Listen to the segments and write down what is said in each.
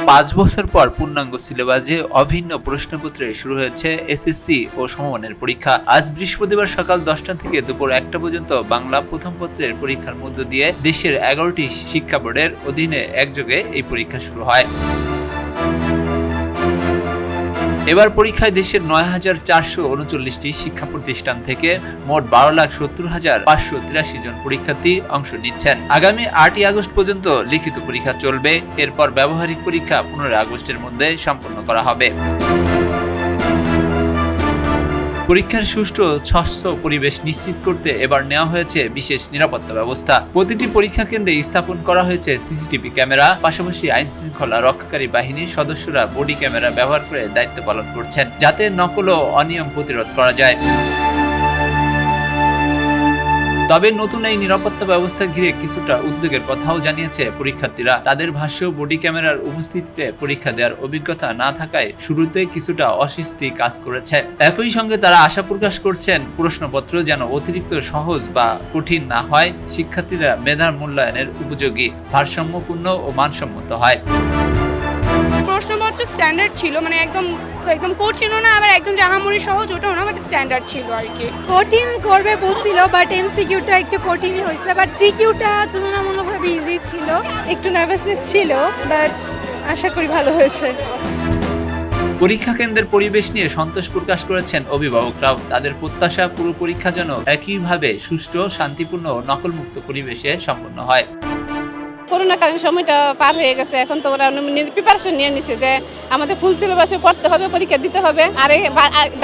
5 বছর পর পূর্ণাঙ্গ সিলেবাসে অভিন্ন প্রশ্নপত্রে শুরু হয়েছে এসএসসি ও সমমানের পরীক্ষা। আজ বৃহস্পতিবার সকাল 10টা থেকে দুপুর 1টা পর্যন্ত বাংলা প্রথম পত্রের পরীক্ষার মধ্য দিয়ে দেশের 11টি শিক্ষা বোর্ডের অধীনে একযোগে এই পরীক্ষা শুরু হয়। এবার পরীক্ষায় দেশের 9,439টি শিক্ষা প্রতিষ্ঠান থেকে মোট 12,70,583 জন পরীক্ষার্থী অংশ নিচ্ছেন। আগামী 8ই আগস্ট পর্যন্ত লিখিত পরীক্ষা চলবে। এরপর ব্যবহারিক পরীক্ষা 15 আগস্টের মধ্যে সম্পন্ন করা হবে। পরীক্ষার সুষ্ঠু স্বচ্ছ পরিবেশ নিশ্চিত করতে এবার নেওয়া হয়েছে বিশেষ নিরাপত্তা ব্যবস্থা। প্রতিটি পরীক্ষা কেন্দ্রে স্থাপন করা হয়েছে সিসিটিভি ক্যামেরা। পাশাপাশি আইন শৃঙ্খলা রক্ষাকারী বাহিনীর সদস্যরা বডি ক্যামেরা ব্যবহার করে দায়িত্ব পালন করছেন, যাতে নকল ও অনিয়ম প্রতিরোধ করা যায়। তবে নতুন এই নিরাপত্তা ব্যবস্থা ঘিরে কিছুটা উদ্বেগের কথাও জানিয়েছে পরীক্ষার্থীরা। তাদের ভাষ্য, বডি ক্যামেরার উপস্থিতিতে পরীক্ষা দেওয়ার অভিজ্ঞতা না থাকায় শুরুতে কিছুটা অস্বস্তি কাজ করেছে। একই সঙ্গে তারা আশা প্রকাশ করছেন প্রশ্নপত্র যেন অতিরিক্ত সহজ বা কঠিন না হয়, শিক্ষার্থীরা মেধার মূল্যায়নের উপযোগী, ভারসাম্যপূর্ণ ও মানসম্মত হয়। প্রশ্নপত্র স্ট্যান্ডার্ড ছিল, মানে একদম কঠিনও না, আবার একদম জাহামরি সহজ ওটাও না, বাট স্ট্যান্ডার্ড ছিল আর কি। কঠিন করবে বলছিল, বাট এমসিকিউটা একটু কঠিনই হয়েছে, বাট জিকিউটা তুলনামূলকভাবে ইজি ছিল। একটু নার্ভাসনেস ছিল, বাট আশা করি ভালো হয়েছে। পরীক্ষা কেন্দ্রের পরিবেশ নিয়ে সন্তোষ প্রকাশ করেছেন অভিভাবকরাও। তাদের প্রত্যাশা, পুরো পরীক্ষা যেন একইভাবে সুষ্ঠু, শান্তিপূর্ণ ও নকলমুক্ত পরিবেশে সম্পন্ন হয়। করোনাকালীন সময়টা পার হয়ে গেছে, এখন তো ওরা প্রিপারেশন নিয়ে নিছে যে আমাদের ফুল সিলেবাসে পড়তে হবে, পরীক্ষা দিতে হবে। আর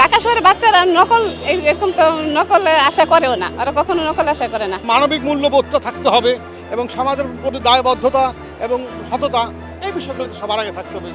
ঢাকা শহরে বাচ্চারা নকল এরকম তো নকলের আশা করেও না, ওরা কখনো নকল আশা করে না। মানবিক মূল্যবোধটা থাকতে হবে এবং সমাজের প্রতি দায়বদ্ধতা এবং সততা, এই বিষয়গুলো সবার আগে থাকতে হবে।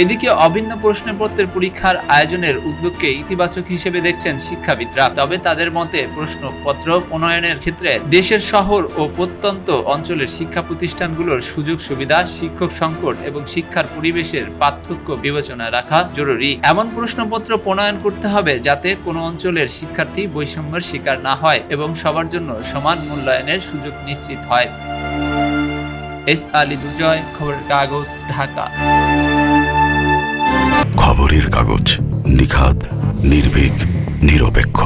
এদিকে অভিন্ন প্রশ্নপত্রের পরীক্ষার আয়োজনের উদ্যোগকে ইতিবাচক হিসেবে দেখছেন শিক্ষাবিদরা। তবে তাদের মতে প্রশ্নপত্র প্রণয়নের ক্ষেত্রে দেশের শহর ও প্রত্যন্ত অঞ্চলের শিক্ষা প্রতিষ্ঠানগুলোর সুযোগ সুবিধা, শিক্ষক সংকট এবং শিক্ষার পরিবেশের পার্থক্য বিবেচনায় রাখা জরুরি। এমন প্রশ্নপত্র প্রণয়ন করতে হবে যাতে কোনো অঞ্চলের শিক্ষার্থী বৈষম্যের শিকার না হয় এবং সবার জন্য সমান মূল্যায়নের সুযোগ নিশ্চিত হয়। এস আলী দুজয়, খবরের কাগজ, ঢাকা। খবরের কাগজ, নিখাত, নির্ভীক, নিরপেক্ষ।